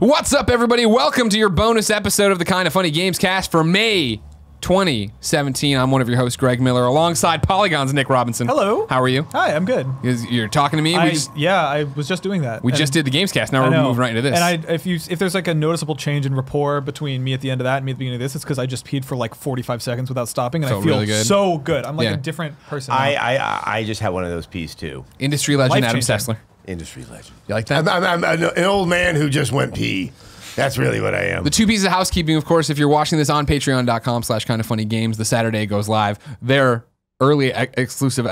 What's up, everybody? Welcome to your bonus episode of the Kinda Funny Gamescast for May 2017. I'm one of your hosts, Greg Miller, alongside Polygon's Nick Robinson. Hello. How are you? Hi, I'm good. You're talking to me? Yeah, I was just doing that. We just did the Gamescast. Now we're moving right into this. And if there's like a noticeable change in rapport between me at the end of that and me at the beginning of this, it's because I just peed for like 45 seconds without stopping, and I feel really good. so good. I'm like a different person now. I just had one of those pees too. Industry legend Adam Life-changing. Sessler. Industry legend. You like that? I'm an old man who just went pee. That's really what I am. The two pieces of housekeeping, of course, if you're watching this on patreon.com/kindafunnygames, the Saturday goes live. Their early exclusive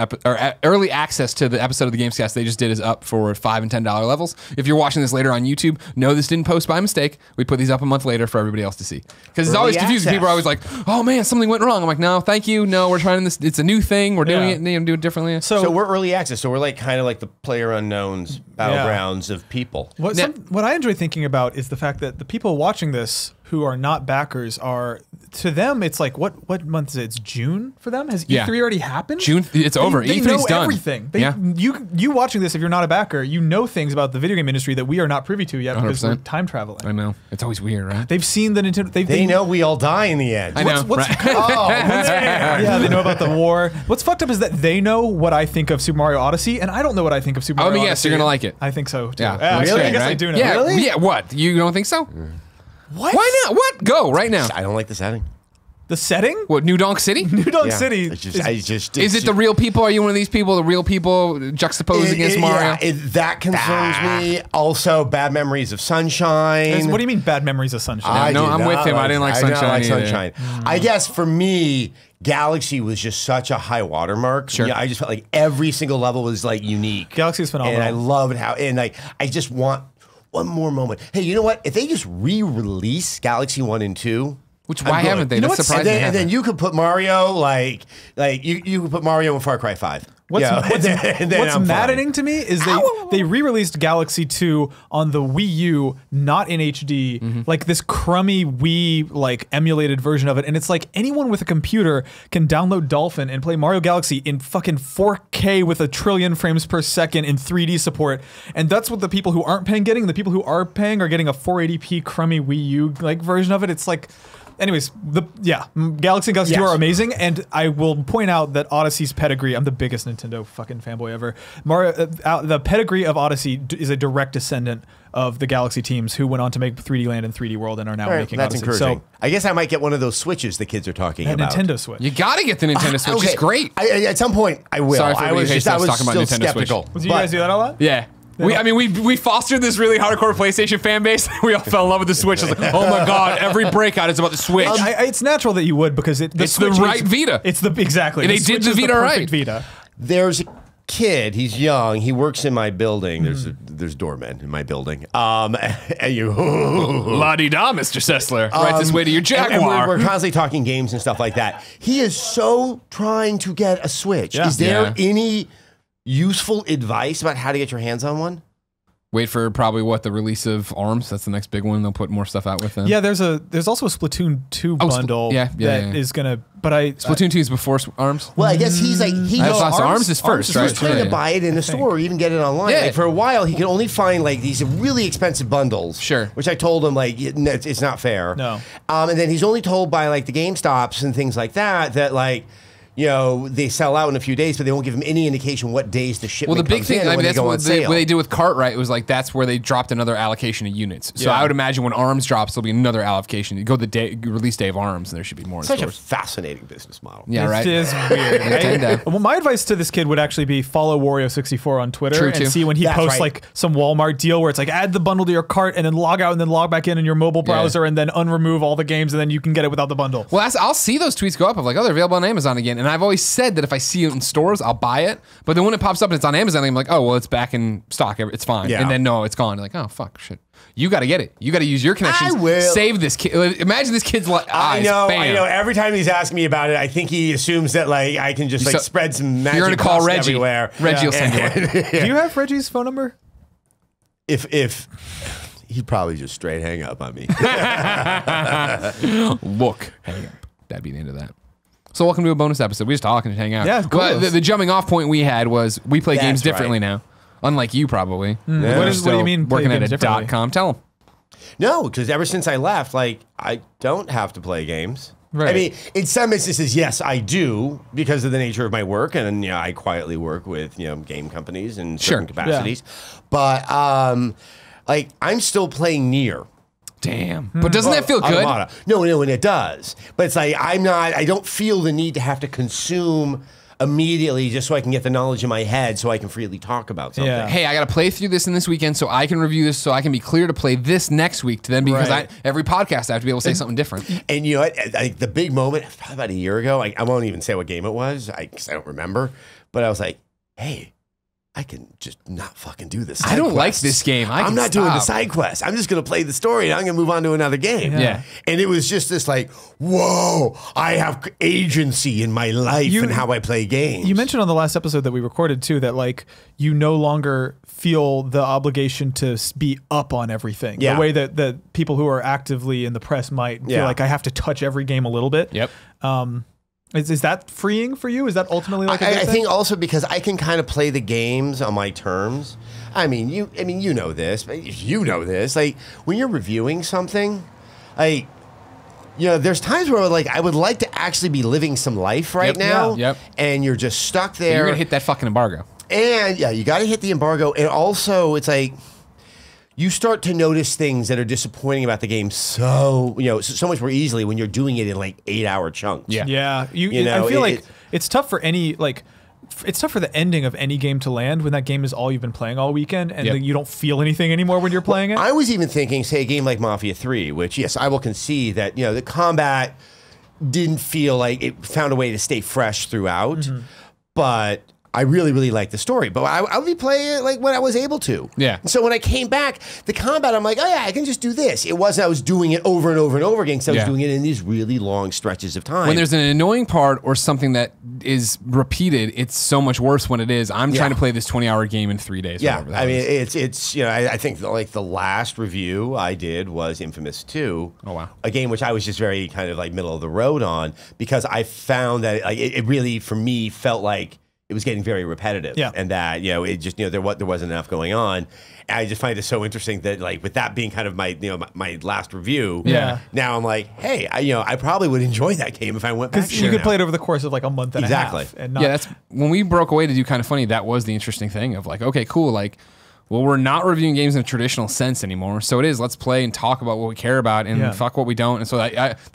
early access to the episode of the Gamescast they just did is up for $5 and $10 levels. If you're watching this later on YouTube, no, this didn't post by mistake. We put these up a month later for everybody else to see. Because it's always confusing. People are always like, "Oh man, something went wrong." I'm like, "No, thank you. No, we're trying this. It's a new thing. We're doing it. And do it differently." So we're early access. So we're like kind of like the player unknowns battlegrounds of people. What I enjoy thinking about is the fact that the people watching this who are not backers are, to them, it's like, what month is it? It's June for them? Has E3 already happened? June, it's over. They E3's know done. Everything. You watching this, if you're not a backer, you know things about the video game industry that we are not privy to yet because we're time traveling. I know. It's always weird, right? They've seen the Nintendo. They know we all die in the end. I know. Yeah, they know about the war. What's fucked up is that they know what I think of Super Mario Odyssey, and I don't know what I think of Super Mario Odyssey. Yes, you're going to like it. I think so, too. Yeah. Really? I guess I do know. Yeah, Really? Yeah, what? You don't think so? What? Why not? What? Go right now. I don't like the setting. The setting? What, New Donk City? New Donk City. Is it the real people? Are you one of these people, the real people juxtaposed against Mario? Yeah, that concerns me. Also, bad memories of Sunshine. What do you mean bad memories of Sunshine? No, I'm with him. I didn't like Sunshine. I guess for me, Galaxy was just such a high watermark. Sure. Yeah, I just felt like every single level was like unique. Galaxy is phenomenal. And I love it how, and like, I just want one more moment. Hey, you know what? If they just re-release Galaxy 1 and 2, why haven't they? That's surprising. And then you could put Mario like you could put Mario in Far Cry 5. What's maddening to me is they re-released Galaxy 2 on the Wii U, not in HD, like this crummy Wii like emulated version of it, and it's like anyone with a computer can download Dolphin and play Mario Galaxy in fucking 4K with 1 trillion frames per second in 3D support, and that's what the people who aren't paying getting. The people who are paying are getting a 480p crummy Wii U like version of it. It's like. Anyways, Galaxy and Galaxy 2 are amazing, and I will point out that Odyssey's pedigree, I'm the biggest Nintendo fucking fanboy ever, the pedigree of Odyssey is a direct descendant of the Galaxy teams who went on to make 3D Land and 3D World and are now making that's Odyssey. Encouraging. So I guess I might get one of those Switches the kids are talking about. Nintendo Switch. You gotta get the Nintendo Switch. It's great. At some point, I will. Sorry for I was talking about still Nintendo skeptical. Switch. Did you guys do that a lot? Yeah. We fostered this really hardcore PlayStation fan base. We all fell in love with the Switch. It's like, oh my god, every breakout is about the Switch. It's natural that you would because it's the right Vita. It's exactly. They did the Vita right. Vita. There's a kid. He's young. He works in my building. There's doormen in my building. And you la-di-da, Mr. Sessler. Right this way to your Jaguar. And we're constantly talking games and stuff like that. He is so trying to get a Switch. Yeah. Is there any useful advice about how to get your hands on one? Wait for probably the release of ARMS. That's the next big one. They'll put more stuff out with them. Yeah, there's also a Splatoon 2 bundle that is gonna. But Splatoon 2 is before ARMS. Well, I guess he's like ARMS is first, right? He's trying to buy it in the store or even get it online. Yeah. Like for a while, he could only find like these really expensive bundles. Sure. Which I told him like it's not fair. No. And then he's only told by like the GameStops and things like that like. You know, they sell out in a few days, but they won't give them any indication what days the shipment Well, the big comes thing, in that's what they do with Cartwright. It was like that's where they dropped another allocation of units. So I would imagine when ARMS drops, there'll be another allocation. You go the release day of ARMS, and there should be more. Such a fascinating business model. Yeah, right. It is weird. Well, my advice to this kid would actually be follow Wario64 on Twitter and see when he posts like some Walmart deal where it's like add the bundle to your cart and then log out and then log back in your mobile browser and then unremove all the games and then you can get it without the bundle. Well, I'll see those tweets go up of like, oh, they're available on Amazon again, and I've always said that if I see it in stores, I'll buy it. But then when it pops up and it's on Amazon, I'm like, oh, well, it's back in stock. It's fine. Yeah. And then no, it's gone. Like, oh, fuck, shit. You got to get it. You got to use your connections. I will. Save this kid. Imagine this kid's eyes. I know. Every time he's asking me about it, I think he assumes that like I can just like spread some magic. You're going to call Reggie. Everywhere. Reggie will send you one. Do you have Reggie's phone number? If he'd probably just straight hang up on me. Look, hang up. That'd be the end of that. So welcome to a bonus episode. We just talking and hang out. Yeah, cool. But the jumping off point we had was we play games differently now. Unlike you, probably. What do you mean? Working at a .com. Tell them. No, because ever since I left, like, I don't have to play games. Right. I mean, in some instances, yes, I do because of the nature of my work, and I quietly work with game companies in certain capacities. But like, I'm still playing Nier. Damn. But doesn't that feel good? No, and it does. But it's like I don't feel the need to have to consume immediately just so I can get the knowledge in my head so I can freely talk about something. Yeah. Hey, I got to play through this in this weekend so I can review this so I can be clear to play this next week to then because every podcast I have to be able to say something different. And you know what? The big moment, probably about a year ago, I won't even say what game it was because I don't remember, but I was like, hey, I can just not fucking do this. I don't like this game. I'm not doing the side quest. I'm just going to play the story and I'm going to move on to another game. Yeah. And it was just this like, whoa, I have agency in my life and how I play games. You mentioned on the last episode that we recorded too that like you no longer feel the obligation to be up on everything. Yeah. The way that people who are actively in the press might feel like I have to touch every game a little bit. Yep. Is that freeing for you? Is that ultimately like a good I thing? think also because I can kind of play the games on my terms. I mean, you know this, but you know this. Like when you're reviewing something, like there's times where like I would like to actually be living some life right now. Yep. And you're just stuck there. You're gonna hit that fucking embargo. And you got to hit the embargo. And also, it's like you start to notice things that are disappointing about the game so much more easily when you're doing it in like 8-hour chunks. Yeah. I feel like it's tough for it's tough for the ending of any game to land when that game is all you've been playing all weekend and you don't feel anything anymore when you're playing it. I was even thinking, say, a game like Mafia 3, which, yes, I will concede that, the combat didn't feel like it found a way to stay fresh throughout, but I really, really like the story, but I'll be playing it like when I was able to. Yeah. And so when I came back, the combat, I'm like, oh yeah, I can just do this. It wasn't I was doing it over and over and over again because I was doing it in these really long stretches of time. When there's an annoying part or something that is repeated, it's so much worse when it is. I'm trying to play this 20-hour game in 3 days. Yeah, I mean, it's I think like the last review I did was Infamous 2. Oh, wow. A game which I was just very kind of like middle of the road on because I found that it really, for me, felt like it was getting very repetitive, and that it just there wasn't enough going on. And I just find it so interesting that like with that being kind of my my last review, now I'm like, hey, I probably would enjoy that game if I went back. You could play it over the course of like a month and a half. And that's when we broke away to do Kind of Funny. That was the interesting thing of like, okay, cool, like. Well, we're not reviewing games in a traditional sense anymore. So it is, let's play and talk about what we care about and fuck what we don't. And so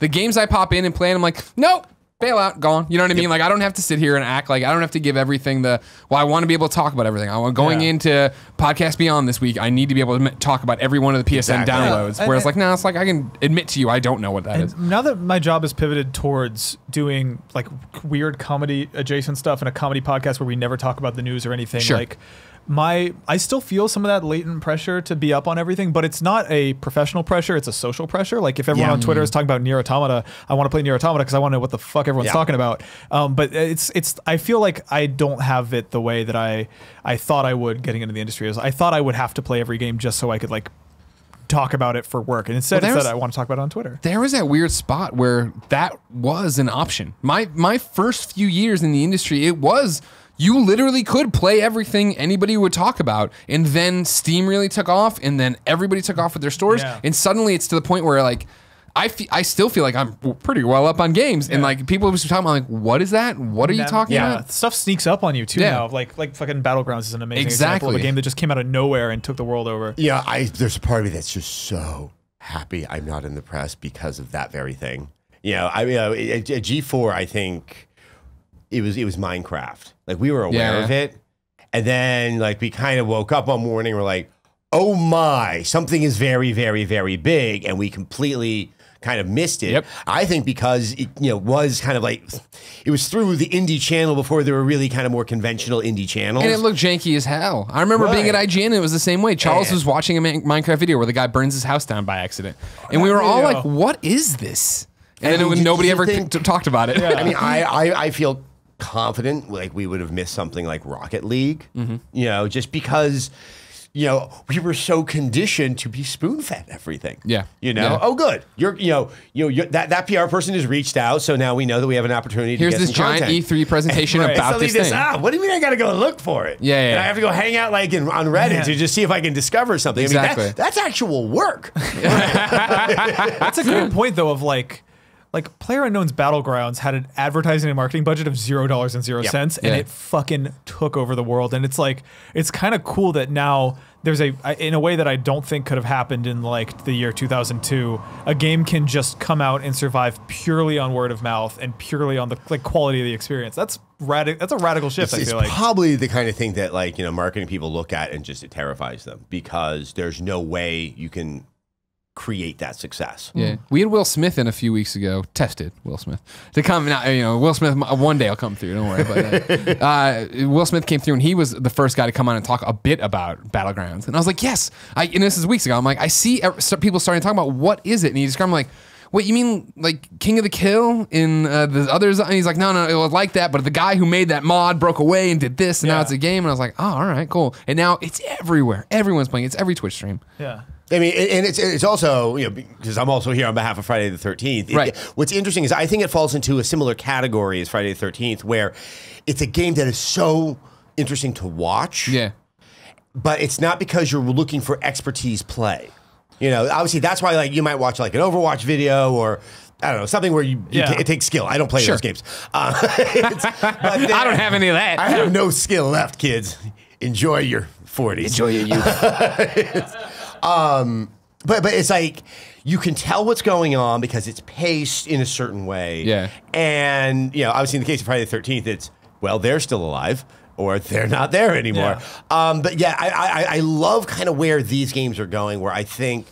the games I pop in and play, and I'm like, nope. Bail out, gone. You know what I mean? Like, I don't have to sit here and act like I don't have to give everything I want to be able to talk about everything. Going into Podcast Beyond this week, I need to be able to talk about every one of the PSN downloads. Whereas, it's like I can admit to you, I don't know what that is. Now that my job is pivoted towards doing like weird comedy adjacent stuff and a comedy podcast where we never talk about the news or anything, like, I still feel some of that latent pressure to be up on everything, but it's not a professional pressure, it's a social pressure. Like if everyone on Twitter is talking about Nier Automata, I want to play Nier Automata because I want to know what the fuck everyone's talking about. But I feel like I don't have it the way that I thought I would getting into the industry. I thought I would have to play every game just so I could like talk about it for work. And instead I want to talk about it on Twitter. There was that weird spot where that was an option. My first few years in the industry, it was... You literally could play everything anybody would talk about, and then Steam really took off, and then everybody took off with their stores, and suddenly it's to the point where like I still feel like I'm pretty well up on games, and like people were talking about like, what is that? What are you talking about? Stuff sneaks up on you too now. Like fucking Battlegrounds is an amazing example of a game that just came out of nowhere and took the world over. Yeah, there's a part of me that's just so happy I'm not in the press because of that very thing. At G4, I think. It was Minecraft. Like we were aware of it, and then like we kind of woke up one morning. We're like, oh my, something is very, very, very big, and we completely kind of missed it. I think because it was kind of like it was through the indie channel before there were really kind of more conventional indie channels, and it looked janky as hell. I remember being at IGN, and it was the same way. Charles was watching a Minecraft video where the guy burns his house down by accident, and we were all like, what is this? And then nobody ever talked about it. I mean, I feel confident like we would have missed something like Rocket League, just because we were so conditioned to be spoon-fed everything. Yeah. Oh, good. You're that PR person has reached out, so now we know that we have an opportunity to Here's get this some giant content. E3 presentation about this thing. What do you mean I got to go look for it? Yeah. And I have to go hang out on Reddit to just see if I can discover something. Exactly. I mean, that's actual work. That's a good point, though, of like PlayerUnknown's Battlegrounds had an advertising and marketing budget of $0.00, and it fucking took over the world. And it's kind of cool that now there's in a way that I don't think could have happened in like the year 2002, a game can just come out and survive purely on word of mouth and purely on the quality of the experience. That's a radical shift. I feel like it's probably the kind of thing that marketing people look at and just it terrifies them, because there's no way you can create that success. Yeah, we had Will Smith in a few weeks ago. Tested Will Smith to come. Now, Will Smith one day I'll come through. Don't worry about that. Will Smith came through and he was the first guy to come on and talk a bit about Battlegrounds. And I was like, yes. And this is weeks ago. I'm like, I see people starting to talk about what is it, and he described like, wait, you mean like King of the Kill in the others? And he's like, no, it was like that, but the guy who made that mod broke away and did this, and now it's a game. And I was like, oh, all right, cool. And now it's everywhere. Everyone's playing. It's every Twitch stream. Yeah. I mean, and it's also, because I'm also here on behalf of Friday the 13th. Right. What's interesting is I think it falls into a similar category as Friday the 13th, where it's a game that is so interesting to watch. Yeah. But it's not because you're looking for expertise play. Obviously that's why you might watch like an Overwatch video or I don't know, something where it takes skill. I don't play those games. I don't have any of that. I have no skill left, kids. Enjoy your 40s. Enjoy your youth. But it's like you can tell what's going on because it's paced in a certain way. Yeah. And obviously in the case of Friday the 13th, it's they're still alive or they're not there anymore. Yeah. But yeah, I love kind of where these games are going, where I think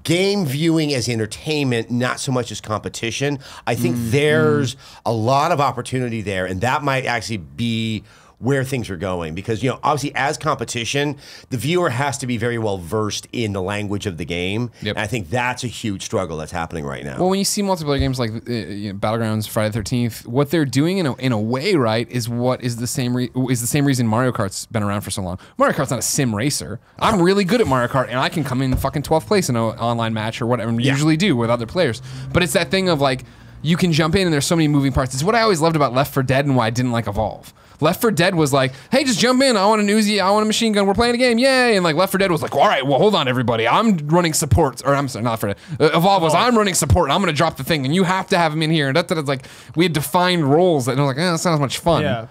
game viewing as entertainment, not so much as competition. I think there's a lot of opportunity there, and that might actually be where things are going, because obviously as competition, the viewer has to be very well versed in the language of the game. Yep. And I think that's a huge struggle that's happening right now. Well, when you see multiplayer games like Battlegrounds, Friday the 13th, what they're doing in a way, right, is the same reason Mario Kart's been around for so long. Mario Kart's not a sim racer. I'm really good at Mario Kart, and I can come in fucking 12th place in an online match or whatever. Usually do with other players, but it's that thing of like you can jump in and there's so many moving parts. It's what I always loved about Left 4 Dead and why I didn't like Evolve. Left 4 Dead was like, hey, just jump in. I want an Uzi. I want a machine gun. We're playing a game. Yay. And like Left 4 Dead was like, all right, well, hold on, everybody. I'm running support. Or I'm sorry, not for Evolve was, I'm running support. And I'm going to drop the thing. And you have to have him in here. And that's like, we had defined roles. And I was like, that sounds much fun. Yeah.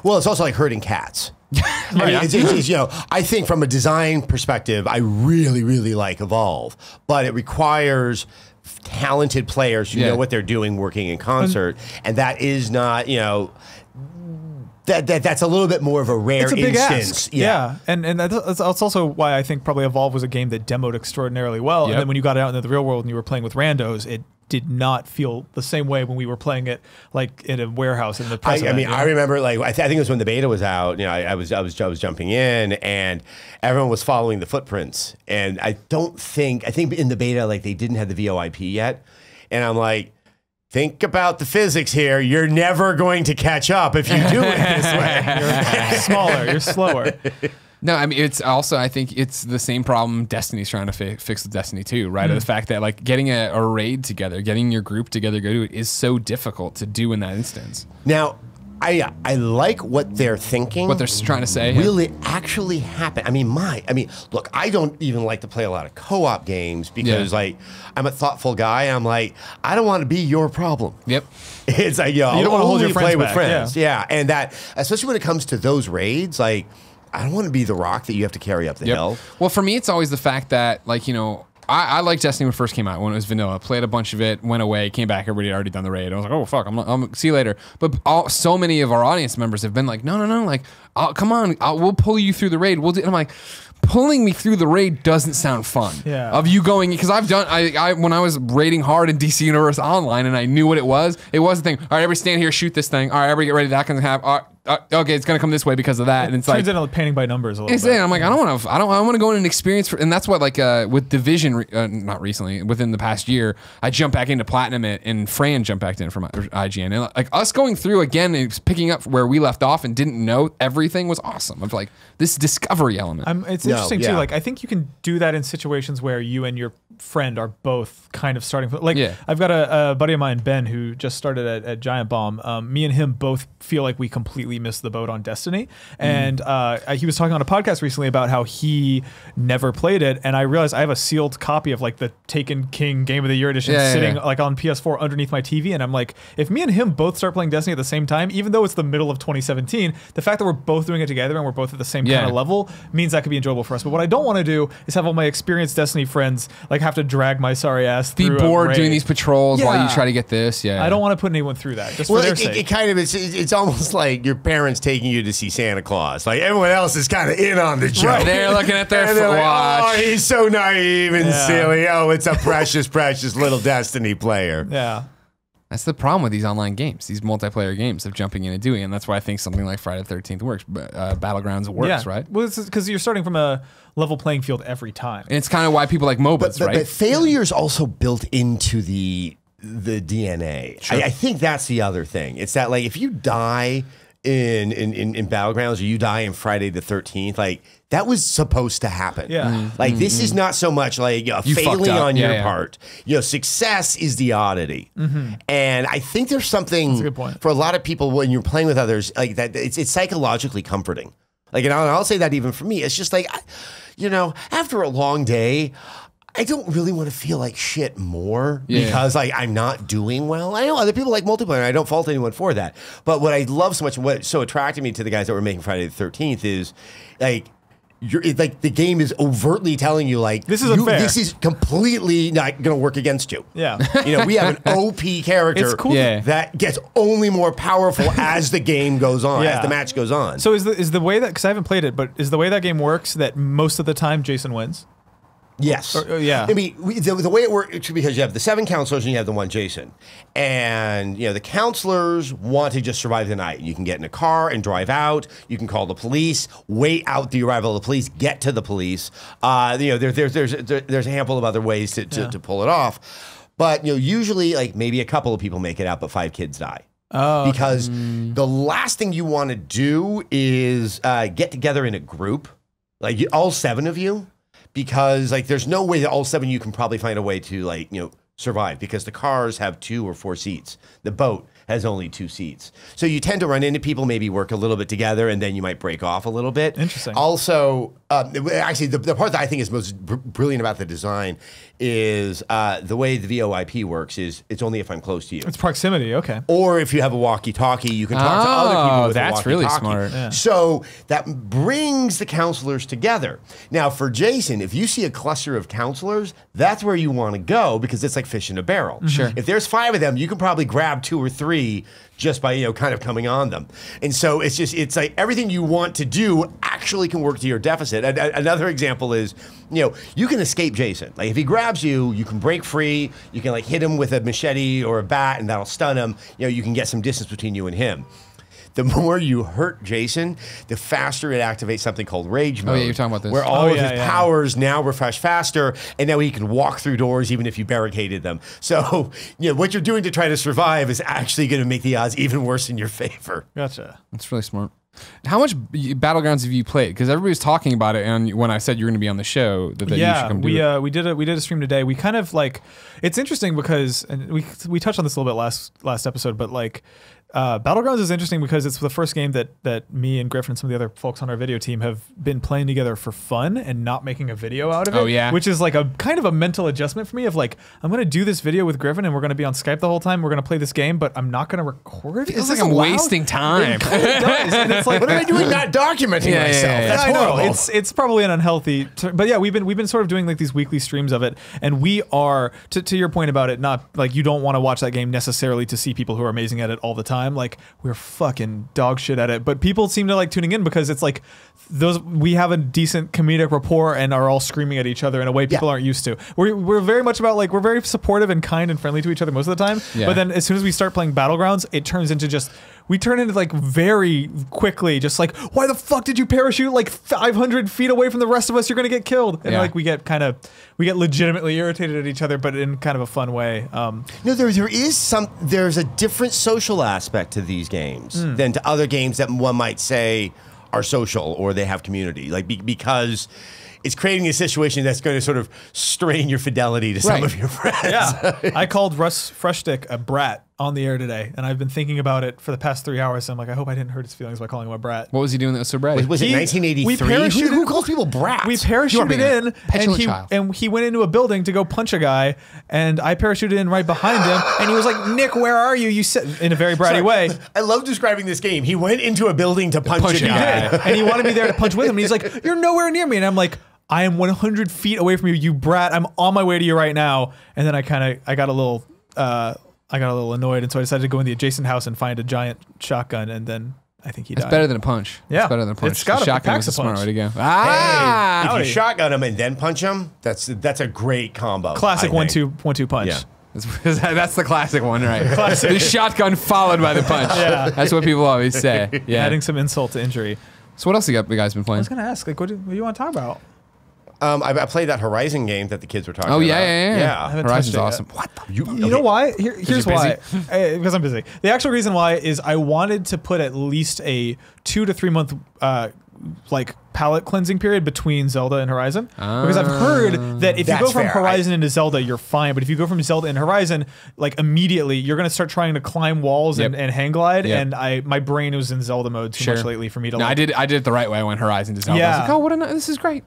Well, it's also like herding cats. I think from a design perspective, I really, really like Evolve. But it requires talented players who know what they're doing working in concert. And that is not, that's a little bit more of a rare instance. Yeah. And that's also why I think probably Evolve was a game that demoed extraordinarily well. And then when you got out into the real world and you were playing with randos, it did not feel the same way when we were playing it like in a warehouse in the press event, I remember I think it was when the beta was out. I was jumping in and everyone was following the footprints. And I think in the beta they didn't have the VoIP yet, and I'm like, think about the physics here. You're never going to catch up if you do it this way. You're smaller. You're slower. No, I mean, it's also, I think it's the same problem Destiny's trying to fix with Destiny 2, right? The fact that like getting a raid together, getting your group together, go to it is so difficult to do in that instance. Now, I like what they're thinking. What they're trying to say. Will it actually happen? I mean, look, I don't even like to play a lot of co-op games because I'm a thoughtful guy. I'm like, I don't want to be your problem. Yep. It's like, you don't want to hold your friends play with back. friends. Yeah. And that, especially when it comes to those raids, like, I don't want to be the rock that you have to carry up the hill. Well, for me, it's always the fact that, like, I liked Destiny when it first came out, when it was vanilla. Played a bunch of it, went away, came back, everybody had already done the raid. I was like, oh, fuck, I'm see you later. But so many of our audience members have been like, no, like, come on, we'll pull you through the raid. And I'm like, pulling me through the raid doesn't sound fun. Yeah. Of you going, because I've done, when I was raiding hard in DC Universe Online and I knew what it was the thing, all right, everybody stand here, shoot this thing. All right, everybody get ready, that can happen. okay, it's gonna come this way because of that, and it's turns like into painting by numbers a little it's bit. I'm like, I want to go in an experience for, and that's what like with Division, not recently, within the past year, I jumped back into Platinum it, and Fran jumped back in from IGN, and like us going through again and picking up where we left off and didn't know everything was awesome. Of like this discovery element. It's interesting too. Like I think you can do that in situations where you and your friend are both kind of starting. Like I've got a buddy of mine, Ben, who just started at Giant Bomb. Me and him both feel like we completely missed the boat on Destiny, and he was talking on a podcast recently about how he never played it, and I realized I have a sealed copy of like the Taken King Game of the Year edition sitting like on PS4 underneath my TV, and I'm like, if me and him both start playing Destiny at the same time, even though it's the middle of 2017, the fact that we're both doing it together and we're both at the same kind of level means that could be enjoyable for us. But what I don't want to do is have all my experienced Destiny friends like have to drag my sorry ass through. Be bored doing these patrols while you try to get this. I don't want to put anyone through that. Just for their sake. It kind of it's almost like your parents taking you to see Santa Claus. Like everyone else is kind of in on the joke. Right. They're looking at their like, watch. Oh, he's so naive and silly. Oh, it's a precious, precious little Destiny player. Yeah. That's the problem with these online games, these multiplayer games of jumping in and doing it. And that's why I think something like Friday the 13th works. Battlegrounds works, right? Well, it's because you're starting from a level playing field every time. And it's kind of why people like MOBAs, right? But failure is also built into the DNA. Sure. I think that's the other thing. It's that like if you die in Battlegrounds or you die in Friday the 13th, like that was supposed to happen. Yeah. Like this is not so much like failing on your part. Success is the oddity. And I think there's something for a lot of people when you're playing with others like that. It's psychologically comforting. Like, and I'll say that even for me, it's just like, after a long day, I don't really want to feel like shit more because like I'm not doing well. I know other people like multiplayer, and I don't fault anyone for that. But what I love so much, what so attracted me to the guys that were making Friday the 13th is like, like the game is overtly telling you like this is unfair. This is completely not going to work against you. Yeah, we have an OP character that gets only more powerful as the game goes on, as the match goes on. So is the way that, because I haven't played it, but is the way that game works that most of the time Jason wins? Yes. Yeah. I mean, the way it works, because you have the 7 counselors and you have the 1 Jason. And, the counselors want to just survive the night. You can get in a car and drive out. You can call the police, wait out the arrival of the police, get to the police. There's a handful of other ways to pull it off. But, usually, like, maybe a couple of people make it out, but 5 kids die. Oh, because the last thing you want to do is get together in a group, like all 7 of you. Because like there's no way that all 7 you can probably find a way to like survive because the cars have 2 or 4 seats. The boat has only 2 seats. So you tend to run into people, maybe work a little bit together, and then you might break off a little bit. Interesting. Also, actually, the part that I think is most brilliant about the design is the way the VoIP works is it's only if I'm close to you. It's proximity, okay. Or if you have a walkie-talkie, you can talk to other people with that's a walkie-talkie. really smart. Yeah. So that brings the counselors together. Now, for Jason, if you see a cluster of counselors, that's where you want to go because it's like fish in a barrel. Sure. If there's 5 of them, you can probably grab 2 or 3 just by kind of coming on them. And so it's like everything you want to do actually can work to your deficit. Another example is you can escape Jason. Like if he grabs you, you can break free. You can like hit him with a machete or a bat and that'll stun him. You can get some distance between you and him. The more you hurt Jason, the faster it activates something called rage mode. Oh yeah, you're talking about this. Where all of his powers now refresh faster, and now he can walk through doors even if you barricaded them. So, what you're doing to try to survive is actually going to make the odds even worse in your favor. Gotcha. That's really smart. How much Battlegrounds have you played? Because everybody's talking about it, and when I said you're going to be on the show, that you should come do it. we did a stream today. We kind of like it's interesting because and we touched on this a little bit last episode, but like. Battlegrounds is interesting because it's the first game that me and Griffin and some of the other folks on our video team have been playing together for fun and not making a video out of it. Oh, yeah. Which is like a kind of a mental adjustment for me of like, I'm going to do this video with Griffin and we're going to be on Skype the whole time. We're going to play this game, but I'm not going to record it. It's like I'm wasting time. It kind of does. And it's like, what am I doing not documenting myself? That's horrible. I know. It's probably an unhealthy, but yeah, we've been sort of doing like these weekly streams of it. And we are, to your point about it, not like you don't want to watch that game necessarily to see people who are amazing at it all the time. time, like we're fucking dog shit at it. But people seem to like tuning in because it's like we have a decent comedic rapport and are all screaming at each other in a way people aren't used to. We're very much about like, we're very supportive and kind and friendly to each other most of the time. Yeah. But then as soon as we start playing Battlegrounds, it turns into we turn into like very quickly just like, why the fuck did you parachute like 500 feet away from the rest of us? You're gonna get killed. And like we get legitimately irritated at each other, but in kind of a fun way. No, there's a different social aspect to these games than to other games that one might say are social or they have community. Like because it's creating a situation that's going to sort of strain your fidelity to some of your friends. Yeah. I called Russ Freshstick a brat on the air today, and I've been thinking about it for the past 3 hours. And I'm like, I hope I didn't hurt his feelings by calling him a brat. What was he doing that was so bratty? Was it 1983? Who calls people brats? We parachuted in, and he went into a building to go punch a guy, and I parachuted in right behind him, and he was like, Nick, where are you? You said in a very bratty way. I love describing this game. He went into a building to punch a guy. And he wanted me there to punch with him, and he's like, you're nowhere near me. And I'm like, I am 100 feet away from you, you brat. I'm on my way to you right now. And then I got a little annoyed, and so I decided to go in the adjacent house and find a giant shotgun, and then I think he died. It's better than a punch. Yeah. It's better than a punch. It's got the shotgun was a smart way to go. If you shotgun him and then punch him, that's a great combo. Classic 1-2 punch. Yeah. That's the classic one, right? The shotgun followed by the punch. Yeah. That's what people always say. Yeah. Adding some insult to injury. So what else you guys been playing? I was going to ask, like, what do you want to talk about? I played that Horizon game that the kids were talking about. Oh, yeah. Horizon's awesome. What the? You know why? Here's why. Because I'm busy. The actual reason why is I wanted to put at least a 2 to 3 month palette cleansing period between Zelda and Horizon. Because I've heard that if you go from Horizon into Zelda, you're fine. But if you go from Zelda and Horizon, like immediately, you're going to start trying to climb walls and hang glide. Yep. And my brain was in Zelda mode too much lately for me to I did it the right way. I went Horizon to Zelda. Yeah. I was like, this is great.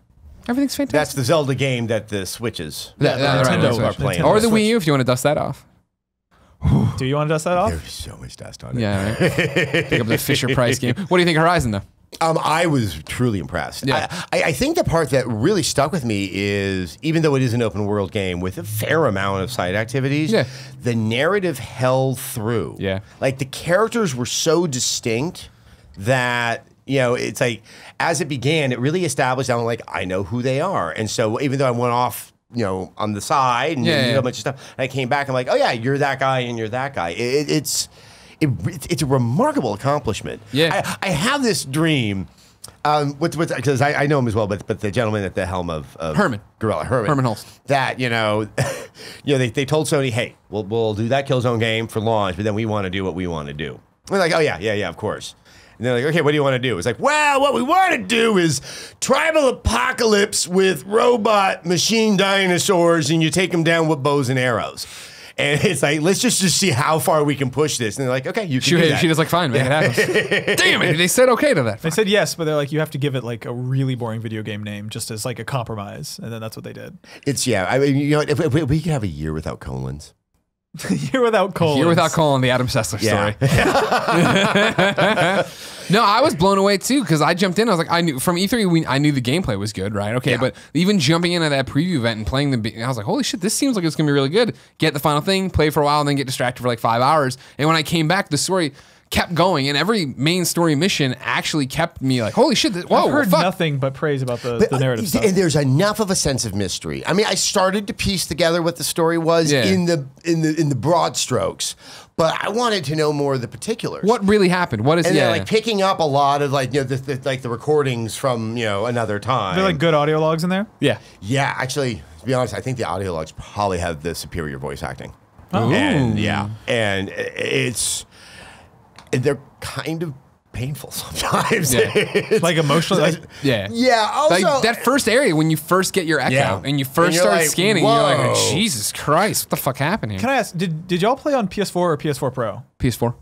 Everything's fantastic. That's the Zelda game that the Switches Nintendo are playing. Or the Wii U if you want to dust that off. Do you want to dust that off? There's so much dust on it. Yeah, right? Pick up the Fisher Price game. What do you think of Horizon, though? I was truly impressed. Yeah. I think the part that really stuck with me is, even though it is an open world game with a fair amount of side activities, the narrative held through. Yeah. Like the characters were so distinct that, you know, it's like, as it began, it really established, I'm like, I know who they are. And so even though I went off, you know, on the side and a bunch of stuff, and I came back, I'm like, oh yeah, you're that guy and you're that guy. It's a remarkable accomplishment. Yeah. I have this dream, because I know him as well, but the gentleman at the helm of Herman Holst, that, you know, they told Sony, hey, we'll do that Killzone game for launch, but then we want to do what we want to do. We're like, oh yeah, of course. And they're like, okay, what do you want to do? It's like, well, what we want to do is tribal apocalypse with robot machine dinosaurs, and you take them down with bows and arrows. And it's like, let's just see how far we can push this. And they're like, okay, you can do that. She was like, fine, make it happen. Damn it, they said okay to that. They said yes, but they're like, you have to give it like a really boring video game name just as like a compromise. And then that's what they did. I mean, you know, if we could have a year without colons. Year without colon. Year without colon, the Adam Sessler story. No, I was blown away too because I jumped in. I was like, I knew from E3, I knew the gameplay was good, right? Okay, but even jumping into that preview event and playing I was like, holy shit, this seems like it's gonna be really good. Get the final thing, play for a while, and then get distracted for like 5 hours. And when I came back, the story kept going, and every main story mission actually kept me like, holy shit, whoa, I've heard nothing but praise about the narrative stuff. And there's enough of a sense of mystery. I mean, I started to piece together what the story was in the broad strokes, but I wanted to know more of the particulars. What really happened? What is? And they're like picking up a lot of like, you know, the recordings from, you know, another time. Are there like good audio logs in there? Yeah. Actually, to be honest, I think the audio logs probably have the superior voice acting. Oh. And they're kind of painful sometimes. Yeah. Like emotionally. Also, like that first area when you first get your echo and you first start like, scanning, you're like, oh, Jesus Christ, what the fuck happened here? Can I ask, did y'all play on PS4 or PS4 Pro? PS4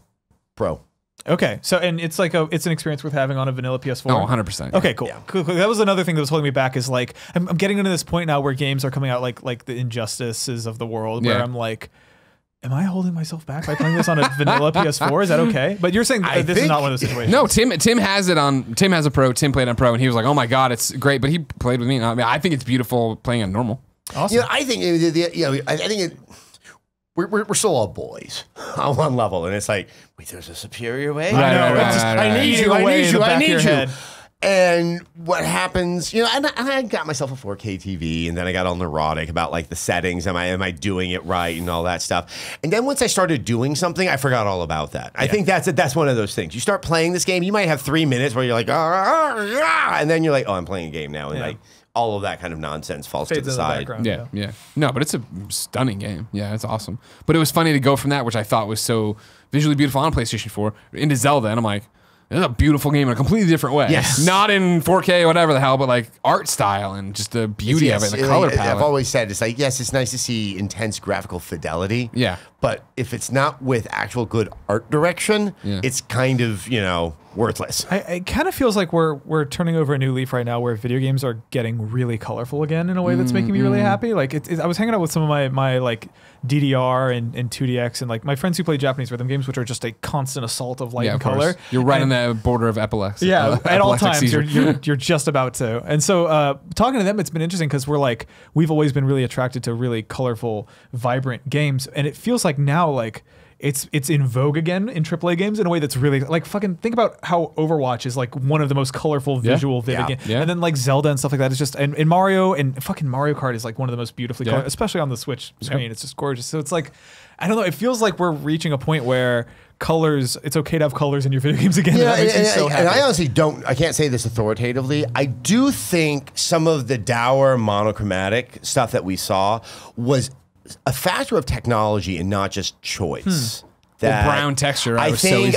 Pro. Okay, so and it's like it's an experience worth having on a vanilla PS4. Oh, 100%. Okay, cool. Cool. That was another thing that was holding me back. Is like I'm getting into this point now where games are coming out like the Injustices of the world, where I'm like, am I holding myself back by playing this on a vanilla PS4? Is that okay? But you're saying this is not one of those situations. No, Tim has it on. Tim has a Pro. Tim played on Pro, and he was like, "Oh my god, it's great." But he played with me. I mean, I think it's beautiful playing on normal. Awesome. You know, I think we're still all boys on one level, and it's like, wait, there's a superior way. I need you. I need you. And what happens, and I got myself a 4K TV, and then I got all neurotic about like the settings. Am I doing it right and all that stuff? And then once I started doing something, I forgot all about that. I think that's one of those things. You start playing this game, you might have 3 minutes where you're like, and then you're like, oh, I'm playing a game now, and like all of that kind of nonsense falls to the side. Yeah. No, but it's a stunning game. Yeah, it's awesome. But it was funny to go from that, which I thought was so visually beautiful on PlayStation 4, into Zelda, and I'm like, this is a beautiful game in a completely different way. Yes. Not in 4K, whatever the hell, but like art style and just the beauty of it, the color palette. I've always said, it's like, yes, it's nice to see intense graphical fidelity. Yeah. But if it's not with actual good art direction, it's kind of, worthless. It kind of feels like we're turning over a new leaf right now, where video games are getting really colorful again in a way that's making me really happy. Like I was hanging out with some of my like DDR and 2DX and like my friends who play Japanese rhythm games, which are just a constant assault of light and color. You're right on the border of epilepsy. Yeah, at all times you're just about to. And so talking to them, it's been interesting because we've always been really attracted to really colorful, vibrant games, and it feels like now like it's in vogue again in AAA games in a way that's really like fucking think about how Overwatch is like one of the most colorful visual vivid games. And then like Zelda and stuff like that is just and Mario and fucking Mario Kart is like one of the most beautifully colored, especially on the Switch screen. It's just gorgeous. So it's like, I don't know, it feels like we're reaching a point where colors, it's okay to have colors in your video games again. Yeah, and I honestly I can't say this authoritatively. I do think some of the dour monochromatic stuff that we saw was a factor of technology and not just choice. That the brown texture. I think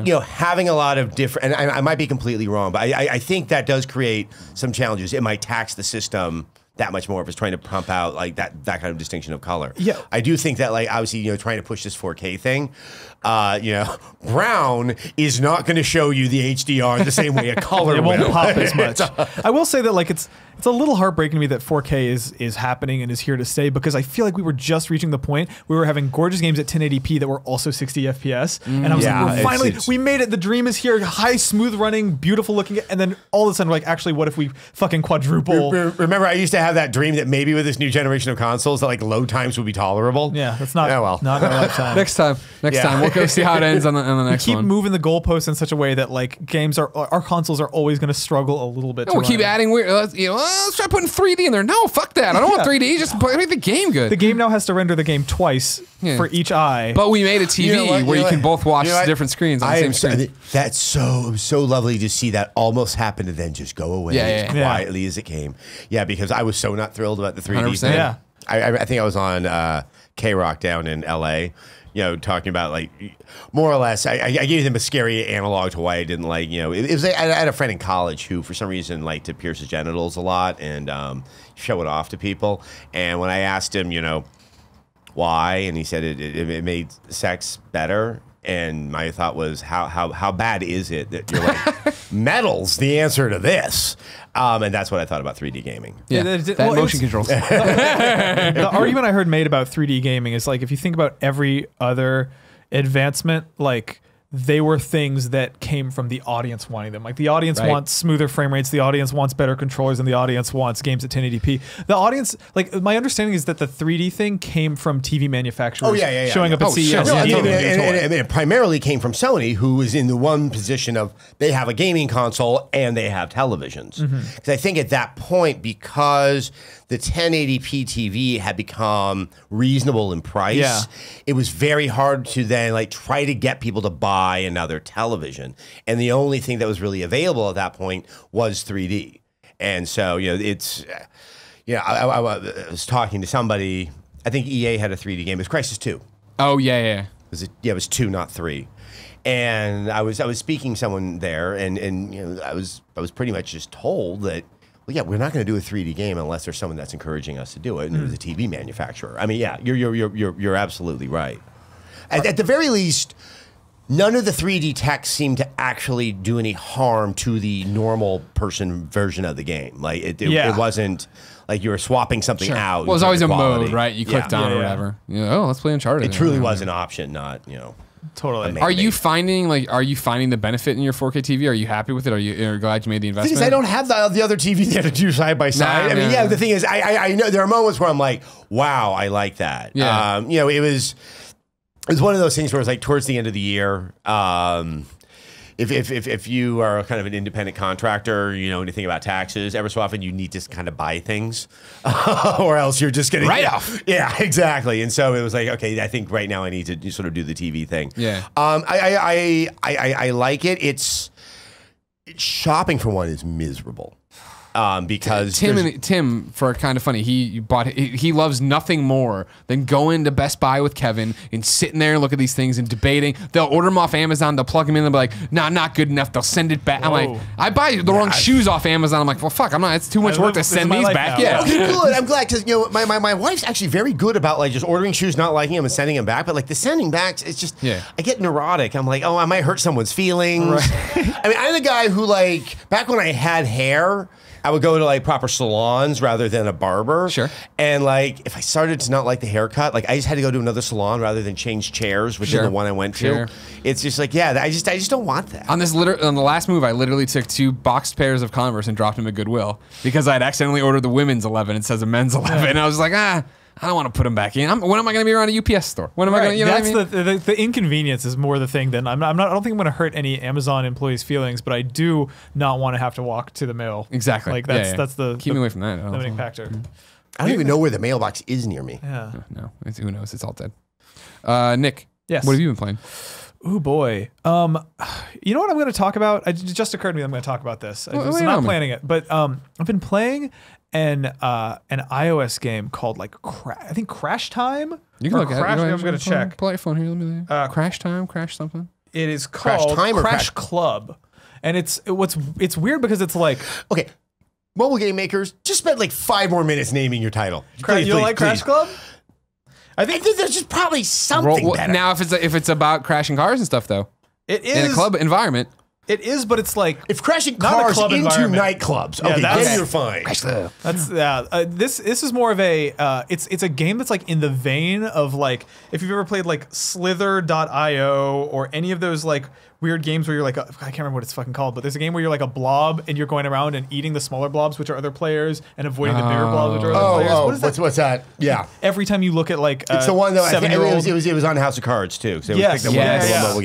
having a lot of different, and I might be completely wrong, but I think that does create some challenges. It might tax the system that much more if it's trying to pump out like that kind of distinction of color. Yeah, I do think that like obviously trying to push this 4K thing, brown is not going to show you the HDR the same way a color it will. won't pop as much. I will say that like it's a little heartbreaking to me that 4K is happening and is here to stay, because I feel like we were just reaching the point we were having gorgeous games at 1080p that were also 60 FPS, and I was like, we made it. The dream is here. High, smooth running, beautiful looking, and then all of a sudden we're like, actually, what if we fucking quadruple? Remember, I used to have that dream that maybe with this new generation of consoles that like load times would be tolerable. Yeah, that's not. Not in our lifetime. Next time, we'll go see how it ends on the next one. Keep moving the goalposts in such a way that like our consoles are always going to struggle a little bit. We'll keep adding weird. Let's try putting 3D in there. No, fuck that. I don't want 3D. Just make the game good. The game now has to render the game twice for each eye. But we made a TV where you can both watch different screens on the same screen. That's so lovely to see that almost happen and then just go away as quietly as it came. Yeah, because I was so not thrilled about the 3D thing. Yeah. I think I was on K-Rock down in LA, talking about like more or less, I gave them a scary analog to why I didn't like, it was, I had a friend in college who for some reason liked to pierce his genitals a lot and show it off to people. And when I asked him, why, and he said it made sex better. And my thought was, how bad is it that you're like, metal's the answer to this? And that's what I thought about 3D gaming. Yeah, that motion controls. The argument I heard made about 3D gaming is like, if you think about every other advancement, like they were things that came from the audience wanting them. Like the audience wants smoother frame rates, the audience wants better controllers, and the audience wants games at 1080p. The audience, like my understanding is that the 3D thing came from TV manufacturers showing up at CES. And it primarily came from Sony, who is in the one position of they have a gaming console and they have televisions. Because I think at that point, because the 1080p TV had become reasonable in price, it was very hard to then like try to get people to buy another television. And the only thing that was really available at that point was 3D. And so, it's, I was talking to somebody, I think EA had a 3D game. It was Crysis 2. Oh, yeah. It was 2, not 3. And I was speaking to someone there, and I was pretty much just told that, well, yeah, we're not going to do a 3D game unless there's someone that's encouraging us to do it, and it was a TV manufacturer. I mean, yeah, you're absolutely right. At the very least, none of the 3D tech seemed to actually do any harm to the normal person version of the game. Like it wasn't like you were swapping something out. Well, it was always a mode, right? You clicked on or whatever. Let's play Uncharted. It truly was an option, not Totally. amazing. Are you finding the benefit in your 4K TV? Are you happy with it? Are you glad you made the The investment? thing is, I don't have the other TV there to do side by side. Nah, I mean, nah. yeah, the thing is, I know there are moments where I'm like, wow, I like that. Yeah. You know, it was one of those things where it was like towards the end of the year. If you are kind of an independent contractor, you know anything about taxes, ever so often you need to kind of buy things, or else you're just getting Write-off. Yeah, exactly. And so it was like, okay, I think right now I need to sort of do the TV thing. Yeah. I like it. It's shopping for one is miserable. Because Tim for Kind of Funny, he loves nothing more than going to Best Buy with Kevin and sitting there and look at these things and debating. They'll order them off Amazon, they'll plug them in, they'll be like, nah, not good enough. They'll send it back. I'm like, I buy the wrong shoes off Amazon. I'm like, well, fuck, it's too much work to send these back. Now. Yeah. Okay, good. I'm glad because my wife's actually very good about like just ordering shoes, not liking them, and sending them back. But like the sending back, it's just I get neurotic. I'm like, oh, I might hurt someone's feelings. Right. I mean, I'm the guy who like back when I had hair, I would go to like proper salons rather than a barber. Sure. And like if I started to not like the haircut, like I just had to go to another salon rather than change chairs, which is the one I went to. It's just like, yeah, I just don't want that. On the last move, I literally took 2 boxed pairs of Converse and dropped them at Goodwill because I'd accidentally ordered the women's 11. It says a men's 11. And I was like, I don't want to put them back in. When am I going to be around a UPS store? When am I going to, you know That's what I mean? the inconvenience is more the thing than I don't think I'm going to hurt any Amazon employees' feelings, but I do not want to have to walk to the mail. Exactly. Like that's the keep me away from that. limiting factor. I don't even know where the mailbox is near me. Yeah. No, who knows? It's all dead. Nick, Yes. what have you been playing? Oh boy. You know what I'm going to talk about? It just occurred to me I'm going to talk about this. I was wait not on me. planning it, but I've been playing an iOS game called like I think Crash Time. You can Or look at it. Crash. Go ahead. I'm going to check. Pull out your phone here. Let me Crash Time, Crash something. It is Crash called Time or Crash Crash? Club, and it's weird because it's like Okay. Mobile game makers, just spend like 5 more minutes naming your title. you don't like Crash Club? I think there's just probably something better. Now, if it's about crashing cars and stuff, though, It is in a club environment, It is, but it's like If crashing Not a cars club into environment. nightclubs, Yeah, okay, that's- then you're fine. that's this is more of a it's a game that's like in the vein of like if you've ever played like Slither.io or any of those like weird games where you're like I can't remember what it's fucking called, but there's a game where you're like a blob and you're going around and eating the smaller blobs, which are other players, and avoiding the bigger blobs, which are other players. What is that? What's that? Yeah. Every time you look at like It's the one that I think 7-year-old. it was on House of Cards too. So it was Yes, picked up yes. one Yeah. mobile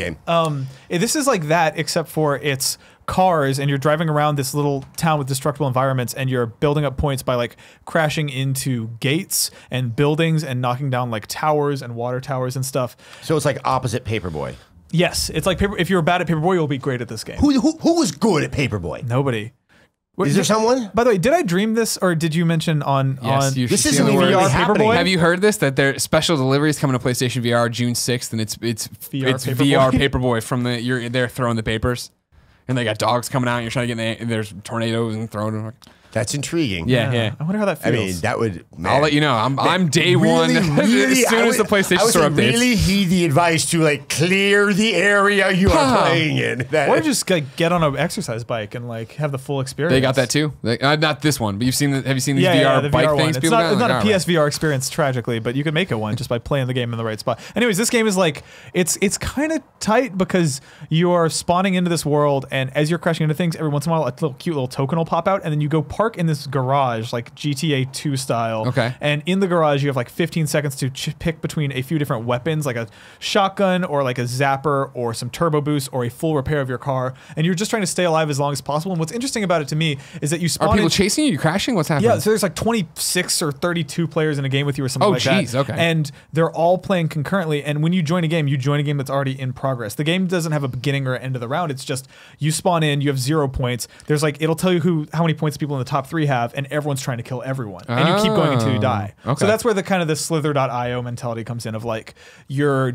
game. This is like that, except for it's cars, and you're driving around this little town with destructible environments, and you're building up points by like crashing into gates and buildings and knocking down like towers and water towers and stuff. So it's like opposite Paperboy. Yes, it's like if you're bad at Paperboy, you'll be great at this game. Who was good at Paperboy? Nobody. Is there someone? By the way, did I dream this, or did you mention on you This should isn't see even the really word. happening. Paperboy? Have you heard this? That their special delivery is coming to PlayStation VR June 6th, and it's VR Paperboy from they're throwing the papers, and they got dogs coming out. And you're trying to get and there's tornadoes and throwing them. That's intriguing. Yeah. I wonder how that I feels. mean, that would. Man, I'll let you know. I'm day one as soon as the PlayStation Store updates. really heed the advice to like clear the area you are playing in. or just like get on an exercise bike and like have the full experience. They got that too. Not this one, but have you seen these Yeah, VR the bike VR things? one. People It's got? not a Like, PSVR experience, tragically, but you can make it one just by playing the game in the right spot. Anyways, this game is like it's kind of tight because you are spawning into this world, and as you're crashing into things, every once in a while, a cute little token will pop out, and then you go park in this garage, like GTA 2 style. Okay. And in the garage, you have like 15 seconds to pick between a few different weapons, like a shotgun or like a zapper or some turbo boost or a full repair of your car, and you're just trying to stay alive as long as possible. And what's interesting about it to me is that you spawn Are people in- chasing you? You crashing? What's happening? yeah, so there's like 26 or 32 players in a game with you or something Oh, like that. geez, okay. And they're all playing concurrently. And when you join a game that's already in progress. The game doesn't have a beginning or end of the round. It's just you spawn in, you have 0 points. There's like, it'll tell you how many points people in the top 3 have, and everyone's trying to kill everyone. And you keep going until you die. Okay. So that's where the kind of the Slither.io mentality comes in of like, you're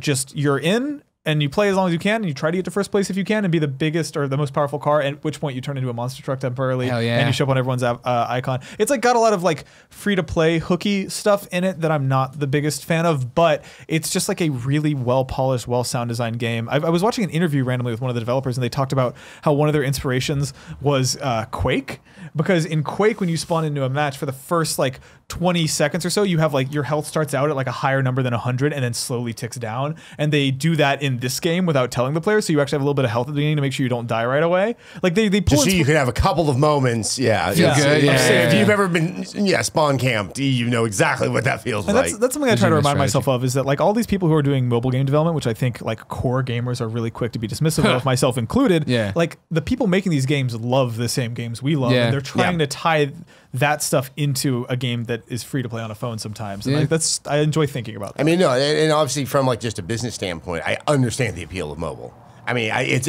in, and you play as long as you can, and you try to get to first place if you can, and be the biggest or the most powerful car, at which point you turn into a monster truck temporarily, Hell yeah. and you show up on everyone's icon. It's like got a lot of like free-to-play hooky stuff in it that I'm not the biggest fan of, but it's just like a really well-polished, well-sound designed game. I was watching an interview randomly with one of the developers, and they talked about how one of their inspirations was Quake, because in Quake, when you spawn into a match for the first like 20 seconds or so, you have like your health starts out at like a higher number than 100 and then slowly ticks down. And they do that in this game without telling the player, so you actually have a little bit of health at the beginning to make sure you don't die right away. Like they pull just so you can have a couple of moments. Yeah, good. If you've ever been spawn camped, you know exactly what that feels like. That's something I try to remind myself of, is that like all these people who are doing mobile game development, which I think like core gamers are really quick to be dismissive of, myself included. Yeah. Like the people making these games love the same games we love, and they're trying to tie that stuff into a game that is free to play on a phone sometimes. And like, I enjoy thinking about that. I mean, no, and obviously from like just a business standpoint, I understand the appeal of mobile. I mean, it's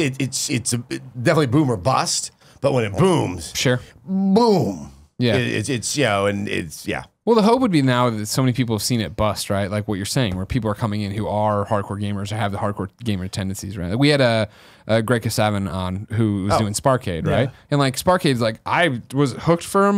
definitely boom or bust, but when it booms, boom. Yeah. It's and it's Well, the hope would be now that so many people have seen it bust, right? Like what you're saying, where people are coming in who are hardcore gamers or have the hardcore gamer tendencies, right? We had a Greg Kasavin on who was doing Sparkade, right? And like Sparkade's like, I was hooked for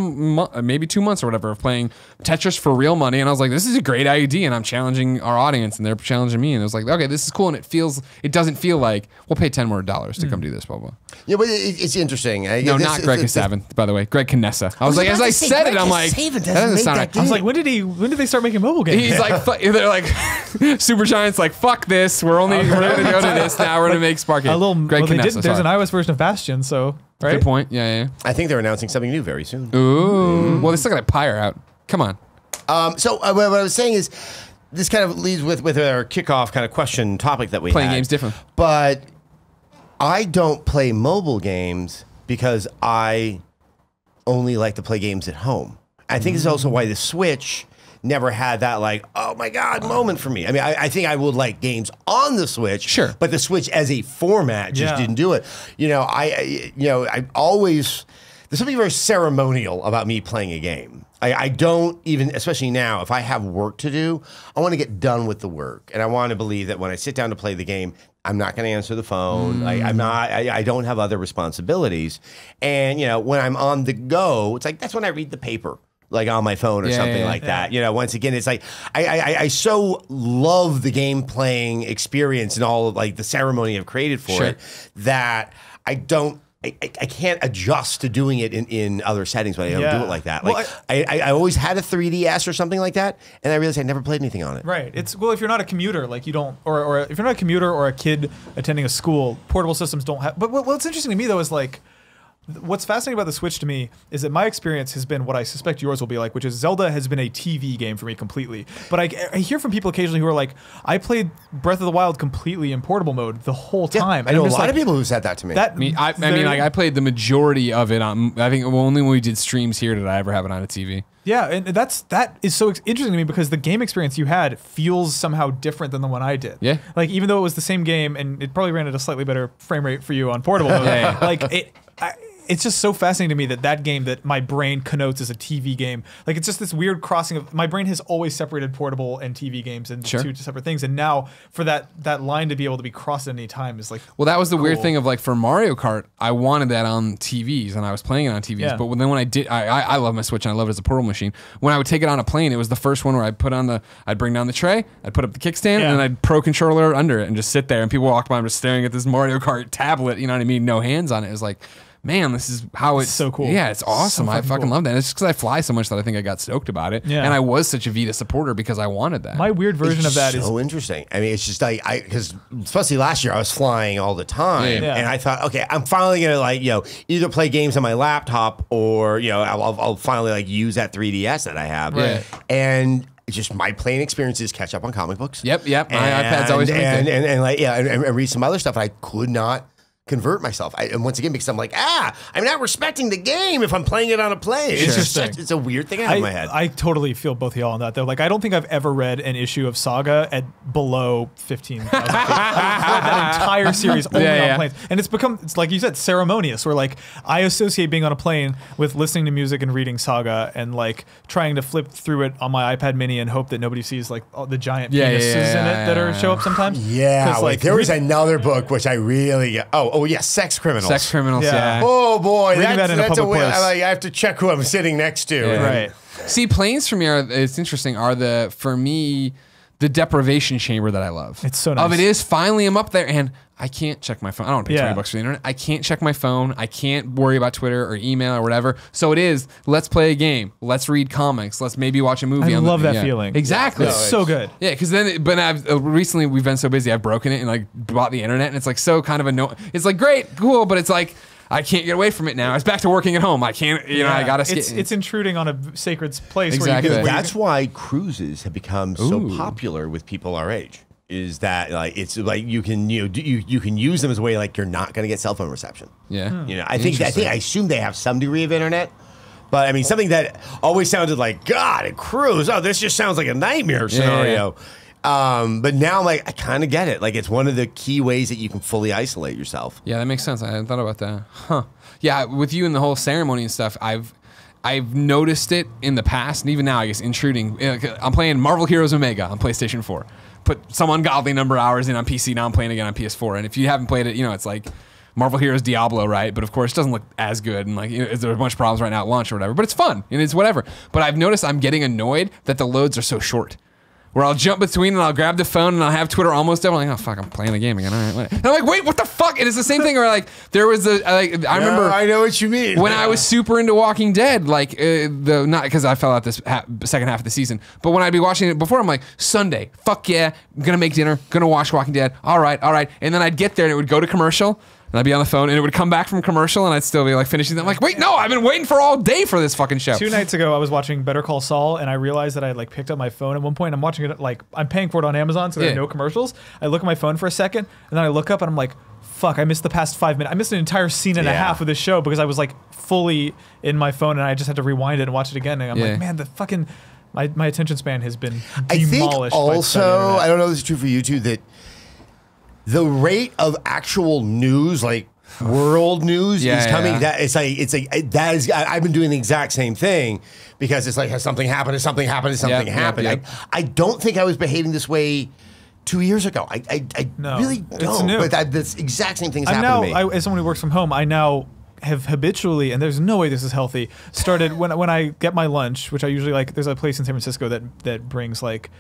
maybe 2 months or whatever of playing Tetris for real money. And I was like, this is a great idea. And I'm challenging our audience and they're challenging me. And it was like, okay, this is cool. And it doesn't feel like we'll pay $10 more to come do this, blah, blah. Yeah, but it's interesting. No, not Greg Kasavin, by the way. Greg Knessa. I was like, as I said it, I'm like, that doesn't sound like. I was like, when did they start making mobile games? He's like, they're like, Supergiant's like, fuck this. We're going to go to this now. We're going to make Sparkade. There's an iOS version of Bastion, so right. Good point. Yeah. I think they're announcing something new very soon. Ooh. Well, they still got a Pyre out. Come on. So what I was saying is, this kind of leads with our kickoff kind of question topic that we playing had. games different, but I don't play mobile games because I only like to play games at home. I think it's also why the Switch never had that like, oh my God moment for me. I mean, I think I would like games on the Switch, sure, but the Switch as a format just didn't do it. I always, there's something very ceremonial about me playing a game. I don't even, especially now, if I have work to do, I want to get done with the work. And I want to believe that when I sit down to play the game, I'm not going to answer the phone. I don't have other responsibilities. And, when I'm on the go, it's like, that's when I read the paper, like on my phone or something like that. Once again, it's like, I so love the game playing experience and all of like the ceremony I've created for it that I can't adjust to doing it in other settings, but I don't do it like that. Like I always had a 3DS or something like that, and I realized I never played anything on it. Right. If you're not a commuter, like you don't, or if you're not a commuter or a kid attending a school, portable systems don't have. But what's interesting to me though is like, what's fascinating about the Switch to me is that my experience has been what I suspect yours will be like, which is Zelda has been a TV game for me completely. But I hear from people occasionally who are like, I played Breath of the Wild completely in portable mode the whole time. I know a lot of people who said that to me. I played the majority of it on, I think only when we did streams here did I ever have it on a TV. Yeah, and that is so interesting to me because the game experience you had feels somehow different than the one I did. Yeah. Like even though it was the same game and it probably ran at a slightly better frame rate for you on portable mode, like it's just so fascinating to me that game that my brain connotes as a TV game, like it's just this weird crossing of, my brain has always separated portable and TV games into two separate things, and now for that line to be able to be crossed at any time is like, well, that was the weird thing of like for Mario Kart, I wanted that on TVs and I was playing it on TVs, but then when I did, I love my Switch and I love it as a portable machine. When I would take it on a plane, it was the first one where I'd bring down the tray, I'd put up the kickstand, and then I'd pro controller under it and just sit there, and people walk by, I'm just staring at this Mario Kart tablet, you know what I mean? No hands on it. It was like, man, this is how it's so cool. Yeah, it's awesome. I fucking love that. It's just because I fly so much that I think I got stoked about it. Yeah. And I was such a Vita supporter because I wanted that. My weird version of that is so interesting. I mean, it's just like, because especially last year I was flying all the time, and I thought, okay, I'm finally gonna either play games on my laptop or I'll finally use that 3DS that I have. Right. And it's just my playing experiences catch up on comic books. Yep. My iPad's always and read some other stuff. And I could not convert myself. And once again, because I'm like, I'm not respecting the game if I'm playing it on a plane. It's just it's a weird thing out of my head. I totally feel both of y'all on that though. Like, I don't think I've ever read an issue of Saga at below 15,000 feet. I've read that entire series only on planes. And it's like you said, ceremonious, where like I associate being on a plane with listening to music and reading Saga and like trying to flip through it on my iPad mini and hope that nobody sees like all the giant penises in it that show up sometimes. Yeah, like there was another book which I really Sex Criminals. Sex Criminals, yeah. Oh boy, that's a way. I have to check who I'm sitting next to. Yeah. Right. See, planes for me it's interesting, for me, the deprivation chamber that I love. It's so nice. It is finally I'm up there and I can't check my phone. I don't pay $20 for the internet. I can't check my phone. I can't worry about Twitter or email or whatever. So it is, let's play a game. Let's read comics. Let's maybe watch a movie. I love that feeling. Exactly. It's so good. Yeah, because then, but I've recently we've been so busy, I've broken it and like bought the internet, and it's like so kind of annoying. It's like great, cool, but it's like I can't get away from it now. It's back to working at home. I can't, you know, I gotta. It's intruding on a sacred place. Exactly. That's why cruises have become so popular with people our age. Is that like it's like you can you can use them as a way like you're not going to get cell phone reception. Yeah, you know, I assume they have some degree of internet, but I mean something that always sounded like God, a cruise. Oh, this just sounds like a nightmare scenario. But now like I kind of get it. Like it's one of the key ways that you can fully isolate yourself. Yeah, that makes sense. I hadn't thought about that. Huh? Yeah, with you and the whole ceremony and stuff, I've noticed it in the past, and even now, I guess intruding. I'm playing Marvel Heroes Omega on PlayStation 4. Put some ungodly number of hours in on PC. Now I'm playing again on PS4. And if you haven't played it, you know, it's like Marvel Heroes Diablo, right? But of course, it doesn't look as good. And like, you know, there's a bunch of problems right now at launch or whatever. But it's fun and it's whatever. But I've noticed I'm getting annoyed that the loads are so short. Where I'll jump between and I'll grab the phone and I'll have Twitter almost up. I'm like, oh fuck, I'm playing the game again. All right, and I'm like, wait, what the fuck? And it's the same thing where like there was I remember. I know what you mean. When I was super into Walking Dead, like not because I fell out this second half of the season, but when I'd be watching it before, I'm like, Sunday, fuck yeah, I'm gonna make dinner, gonna watch Walking Dead. All right, and then I'd get there and it would go to commercial. And I'd be on the phone, and it would come back from commercial, and I'd still be like finishing. I'm like, wait, no, I've been waiting for all day for this fucking show. 2 nights ago, I was watching Better Call Saul, and I realized that I had like picked up my phone at one point. I'm watching it like I'm paying for it on Amazon, so there are no commercials. I look at my phone for a second, and then I look up, and I'm like, fuck, I missed the past 5 minutes. I missed an entire scene and a half of this show because I was like fully in my phone, and I just had to rewind it and watch it again. And I'm like, man, the fucking my attention span has been demolished. I think also, I don't know if this is true for you too, that the rate of actual news, like world news, is coming. That it's like that is. I've been doing the exact same thing because it's like, has something happened? Has something happened? Has something happened? I don't think I was behaving this way 2 years ago. I really don't. But this exact same thing's happened to me. As someone who works from home, I now have habitually, and there's no way this is healthy, started when I get my lunch, which I usually like. There's a place in San Francisco that brings like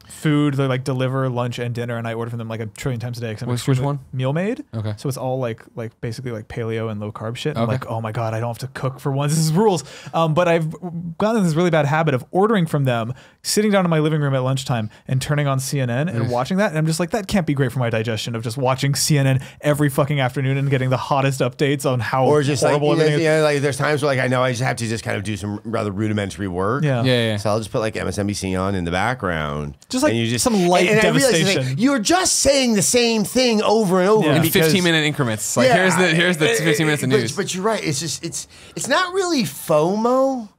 food. They like deliver lunch and dinner, and I order from them like a trillion times a day. Which one? Meal Made. Okay. So it's all like basically like paleo and low carb shit. I'm like, oh my God, I don't have to cook for once. This is rules. But I've gotten this really bad habit of ordering from them, sitting down in my living room at lunchtime and turning on CNN and watching that. And I'm just like, that can't be great for my digestion of just watching CNN every fucking afternoon and getting the hottest updates on how horrible everything is. Yeah, like there's times where like I know I just have to just kind of do some rather rudimentary work. Yeah. So I'll just put like MSNBC on in the background. Just like some light devastation. Like, you're just saying the same thing over and over in 15-minute increments. Like here's the 15 minutes of news. But you're right. It's just it's not really FOMO.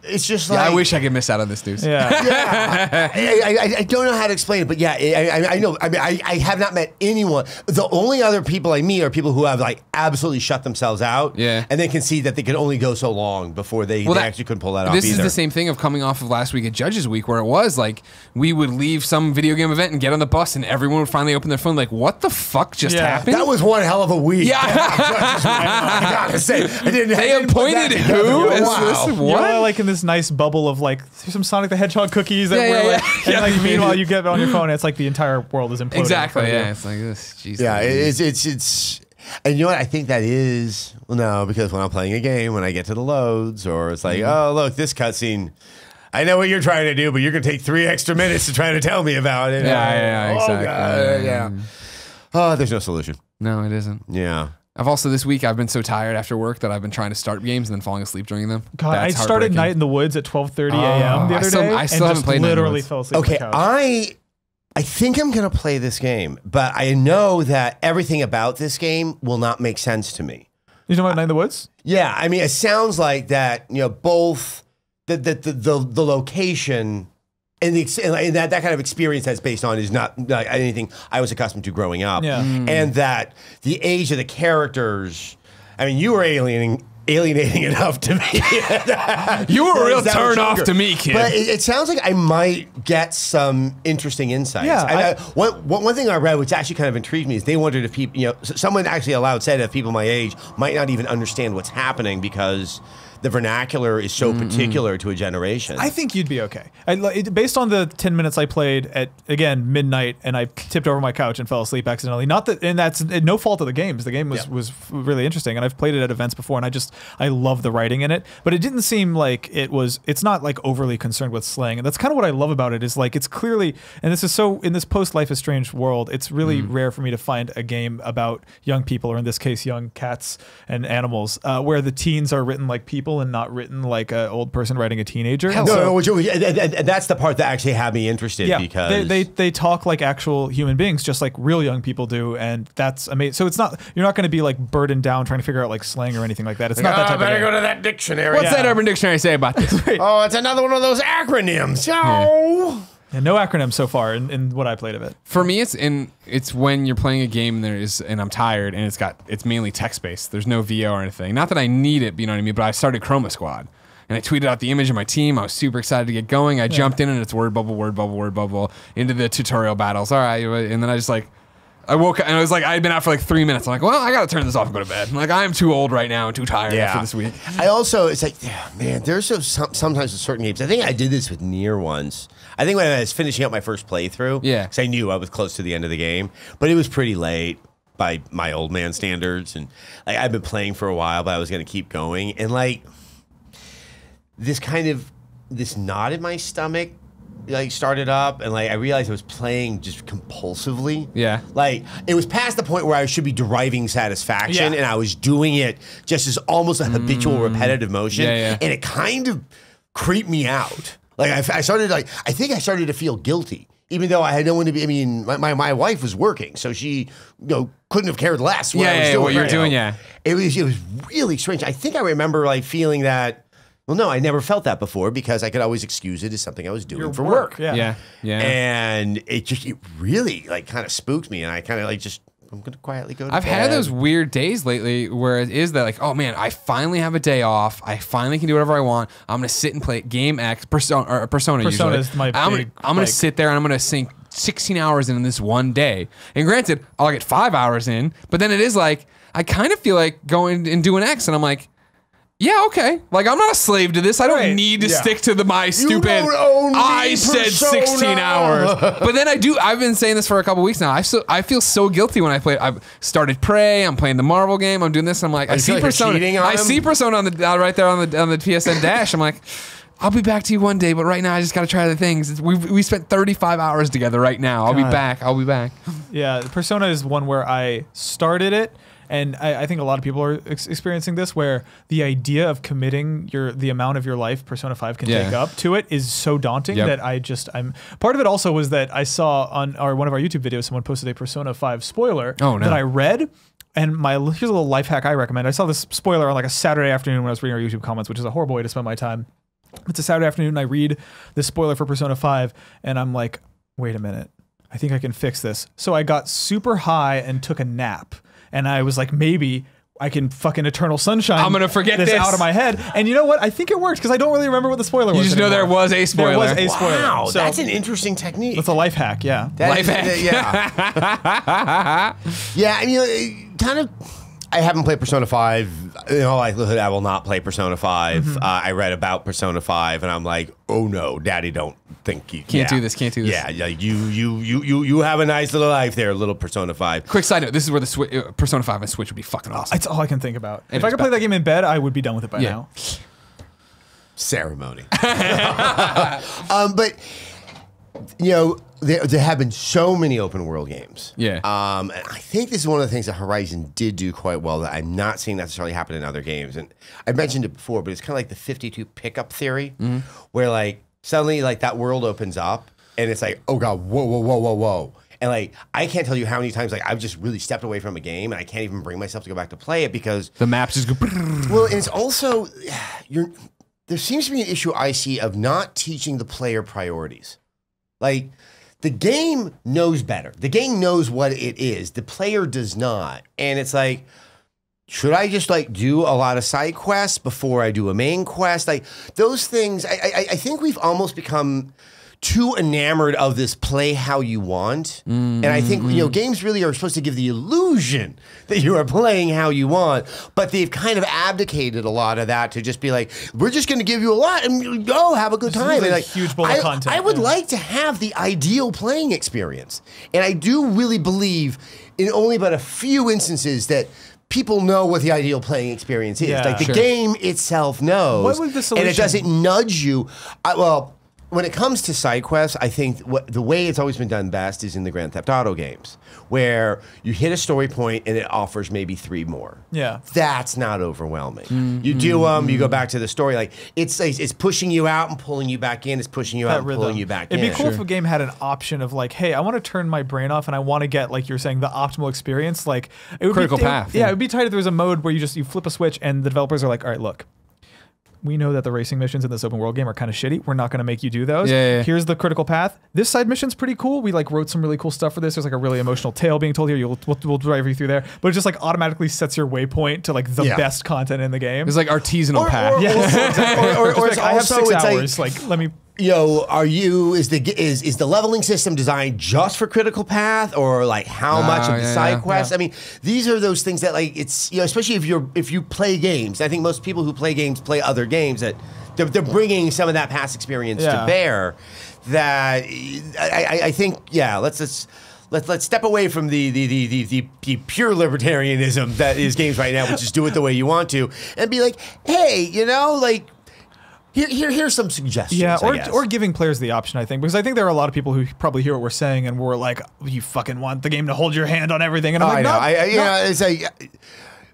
It's just like I wish I could miss out on this news. I don't know how to explain it, but I know. I mean, I have not met anyone. The only other people I meet are people who have like absolutely shut themselves out. Yeah, and they can see that they can only go so long before they actually couldn't pull that off. This is the same thing of coming off of last week at Judges Week, where it was like we would leave some video game event and get on the bus, and everyone would finally open their phone, like, "What the fuck just happened?" That was one hell of a week. Yeah, I gotta say, they appointed who? Wow. You're like in this nice bubble of like some Sonic the Hedgehog cookies that we're like, and like meanwhile you get on your phone, it's like the entire world is imploding. Exactly. Yeah, it's like this. Jesus. Yeah, it's. And you know what? I think that is because when I'm playing a game, when I get to the loads, or it's like, oh look, this cutscene. I know what you're trying to do, but you're gonna take 3 extra minutes to try to tell me about it. Yeah, exactly. God, Oh, there's no solution. No, it isn't. Yeah. I've also this week I've been so tired after work that I've been trying to start games and then falling asleep during them. God, I started Night in the Woods at 12:30 a.m. the other day. I still haven't played. Literally fell asleep. Okay, on the couch. I think I'm gonna play this game, but I know that everything about this game will not make sense to me. You talking about Night in the Woods? Yeah, I mean, it sounds like that. You know, both the location. And that kind of experience that's based on is not like anything I was accustomed to growing up. Yeah. And that the age of the characters, I mean, you were alienating enough to me. You were a real turn off to me, kid. But it sounds like I might get some interesting insights. Yeah, one thing I read, which actually kind of intrigued me, is they wondered if people, someone actually aloud said if people my age might not even understand what's happening because the vernacular is so particular to a generation. I think you'd be okay. Based on the 10 minutes I played at, again, midnight, and I tipped over my couch and fell asleep accidentally. Not that, and that's no fault of the games. The game was really interesting, and I've played it at events before, and I love the writing in it. But it didn't seem like it's not like overly concerned with slang, and that's kind of what I love about it. Is like it's clearly, and this is so in this post Life is Strange world, it's really rare for me to find a game about young people, or in this case, young cats and animals, where the teens are written like people and not written like an old person writing a teenager. That's the part that actually had me interested, because they talk like actual human beings, just like real young people do, and that's amazing. So it's not, you're not going to be like burdened down trying to figure out like slang or anything like that. It's not that type of better game. go to that dictionary. What's that Urban Dictionary say about this? Oh, it's another one of those acronyms. Oh. Yeah, no acronyms so far in what I played of it. For me, it's when you're playing a game and I'm tired, and it's mainly text based. There's no VO or anything. Not that I need it, you know what I mean. But I started Chroma Squad, and I tweeted out the image of my team. I was super excited to get going. I jumped in, and it's word bubble into the tutorial battles. All right, and then I woke up and I was like, I had been out for like 3 minutes. I'm like, well, I got to turn this off and go to bed. I'm like, I'm too old right now and too tired after this week. I also, it's like, man, there's sometimes with certain games. I think I did this with Nier once. I think when I was finishing up my first playthrough, because I knew I was close to the end of the game, but it was pretty late by my old man standards. And like, I've been playing for a while, but I was going to keep going. And like this knot in my stomach like started up, and like I realized I was playing just compulsively. Yeah. Like it was past the point where I should be deriving satisfaction, and I was doing it just as almost a habitual repetitive motion. And it kind of creeped me out. Like I started to feel guilty. Even though I had no one to be, I mean, my wife was working, so she couldn't have cared less what I was doing. What you're doing, It was really strange. I think I remember like feeling that. Well, no, I never felt that before, because I could always excuse it as something I was doing for work. Yeah. And it really like kind of spooked me, and I kind of like I'm going to quietly go to bed. I've had those weird days lately where it is that like, oh man, I finally have a day off. I finally can do whatever I want. I'm going to sit and play Game X, Persona usually. Is my I'm big, going to sit there and I'm going to sink 16 hours in this one day. And granted, I'll get 5 hours in, but then it is like, I kind of feel like going and doing X, and I'm like, yeah, okay. Like, I'm not a slave to this. I don't need to stick to my stupid, I said 16 hours. But then I've been saying this for a couple weeks now. I feel so guilty when I play. I've started Prey. I'm playing the Marvel game. I'm doing this. I'm like, I see Persona. I see Persona on the right there on the PSN dash. I'm like, I'll be back to you one day, but right now I just got to try the things. We spent 35 hours together right now. I'll be back. Yeah, Persona is one where I started it. And I think a lot of people are experiencing this, where the idea of committing the amount of your life Persona 5 can take up to it is so daunting that I'm part of it. Also was that I saw on one of our YouTube videos, someone posted a Persona 5 spoiler that I read. And here's a little life hack I recommend. I saw this spoiler on like a Saturday afternoon when I was reading our YouTube comments, which is a horrible way to spend my time. It's a Saturday afternoon, and I read this spoiler for Persona 5, and I'm like, wait a minute, I think I can fix this. So I got super high and took a nap. And I was like, maybe I can fucking Eternal Sunshine. I'm gonna forget this out of my head. And you know what? I think it worked, because I don't really remember what the spoiler was. You just know there was a spoiler. There was a spoiler. Wow, so that's an interesting technique. That's a life hack, yeah. Life hack. Yeah, I mean, kind of. I haven't played Persona 5. In all likelihood, I will not play Persona 5. I read about Persona 5, and I'm like, oh no, Daddy, don't think you can't do this. Yeah, you have a nice little life there, little Persona 5. Quick side note: this is where the Persona 5 and Switch would be fucking awesome. That's all I can think about. If I could play that game in bed, I would be done with it by now. Ceremony. But there have been so many open world games. Yeah. And I think this is one of the things that Horizon did do quite well that I'm not seeing necessarily happen in other games. And I mentioned it before, but it's kind of like the 52 pickup theory, where like suddenly like that world opens up and it's like, oh God, whoa. And like, I can't tell you how many times like I've just really stepped away from a game and I can't even bring myself to go back to play it because the maps just go. Well, and it's also, there seems to be an issue I see of not teaching the player priorities. Like, the game knows better. The game knows what it is. The player does not. And it's like, should I just like do a lot of side quests before I do a main quest? Like those things, I think we've almost become too enamored of this play how you want. And I think, games really are supposed to give the illusion that you are playing how you want, but they've kind of abdicated a lot of that to just be like, we're just going to give you a lot and go have a good time. And like, huge bulk of content. I would like to have the ideal playing experience. And I do really believe in only but a few instances that people know what the ideal playing experience is. Like the game itself knows. What was the solution? And it doesn't nudge you. When it comes to side quests, I think the way it's always been done best is in the Grand Theft Auto games, where you hit a story point and it offers maybe 3 more. Yeah, that's not overwhelming. You do you go back to the story, like it's pushing you out and pulling you back in. It's pushing you out and pulling you back in. It'd be cool if a game had an option of like, hey, I want to turn my brain off and I want to get, like you're saying, the optimal experience. Like it would critical path. Yeah, it would be tight if there was a mode where you flip a switch and the developers are like, all right, look. We know that the racing missions in this open world game are kind of shitty. We're not going to make you do those. Here's the critical path. This side mission's pretty cool. We like wrote some really cool stuff for this. There's like a really emotional tale being told here. We'll drive you through there. But it just like automatically sets your waypoint to like the best content in the game. It's like artisanal path. Or like, I have 6 hours. Like let me. Is the leveling system designed just for critical path, or like how much of the side quests? I mean, these are those things that like it's especially if you play games. I think most people who play games play other games that they're bringing some of that past experience to bear. That I think let's step away from the pure libertarianism that is games right now, which is do it the way you want to, and be like, hey, like. Here's some suggestions. Yeah, or giving players the option, I think, because I think there are a lot of people who probably hear what we're saying and we're like, you fucking want the game to hold your hand on everything, and I'm like, no. It's like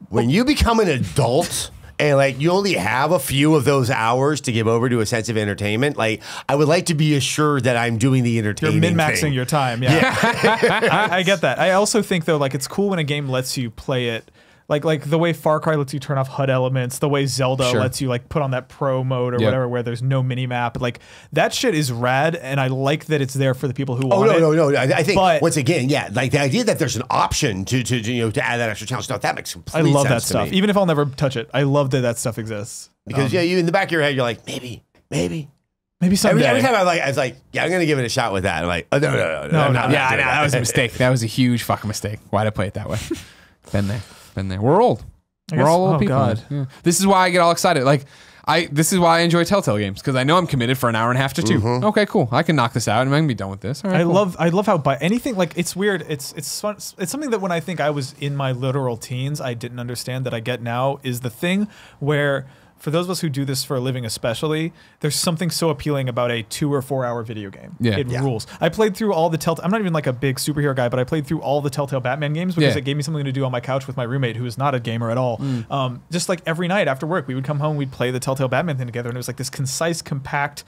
when you become an adult and like you only have a few of those hours to give over to a sense of entertainment. Like I would like to be assured that I'm doing the entertaining. You're min-maxing your time. Yeah. I get that. I also think though, like it's cool when a game lets you play it. Like the way Far Cry lets you turn off HUD elements, the way Zelda lets you like put on that pro mode or whatever, where there's no mini map. Like that shit is rad, and I like that it's there for the people who want it. No. I think once again, like the idea that there's an option to add that extra challenge stuff, that makes complete sense. I love that stuff, even if I'll never touch it. I love that stuff exists because you in the back of your head, you're like maybe someday. Every time I was like, yeah, I'm gonna give it a shot with that. I'm like, oh, no, that was a mistake. That was a huge fucking mistake. Why'd I play it that way? Been there. We're old. We're all old people. God. Yeah. This is why I get all excited. Like this is why I enjoy Telltale games, because I know I'm committed for an hour and a half to 2. Okay, cool. I can knock this out and I can be done with this. All right, I love how by anything, like it's weird. It's fun. It's something that when I think I was in my literal teens, I didn't understand that I get now, is the thing where, for those of us who do this for a living especially, there's something so appealing about a 2 or 4 hour video game. It rules. I played through all the Telltale. I'm not even like a big superhero guy, but I played through all the Telltale Batman games because it gave me something to do on my couch with my roommate who is not a gamer at all. Just like every night after work, we would come home, we'd play the Telltale Batman thing together, and it was like this concise, compact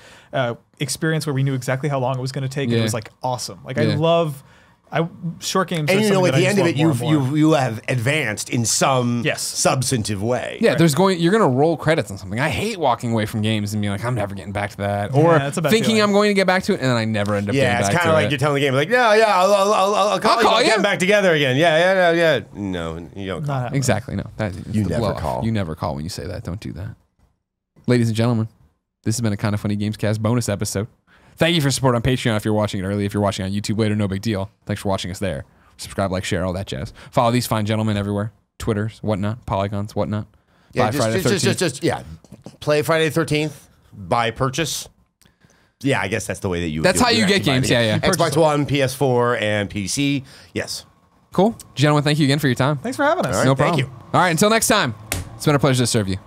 experience where we knew exactly how long it was going to take. And it was like awesome. Like I love... short games, and at the end of it, you have advanced in some substantive way. Yeah, you're gonna roll credits on something. I hate walking away from games and being like, I'm never getting back to that, or thinking I'm going to get back to it, and then I never end up. Yeah, it's kind of like you're telling the game like, I'll call you, get back together again. Yeah. No, you don't call. Exactly, no. You never call. You never call when you say that. Don't do that, ladies and gentlemen. This has been a Kind of Funny Gamescast bonus episode. Thank you for support on Patreon if you're watching it early. If you're watching on YouTube later, no big deal. Thanks for watching us there. Subscribe, like, share, all that jazz. Follow these fine gentlemen everywhere. Twitters, whatnot, Polygons, whatnot. Buy Friday the 13th. Play Friday the 13th. Buy purchase. Yeah, I guess that's the way that you. That's how you get games. Yeah. Xbox One, PS4, and PC. Yes. Cool, gentlemen. Thank you again for your time. Thanks for having us. Right, no problem. Thank you. All right. Until next time. It's been a pleasure to serve you.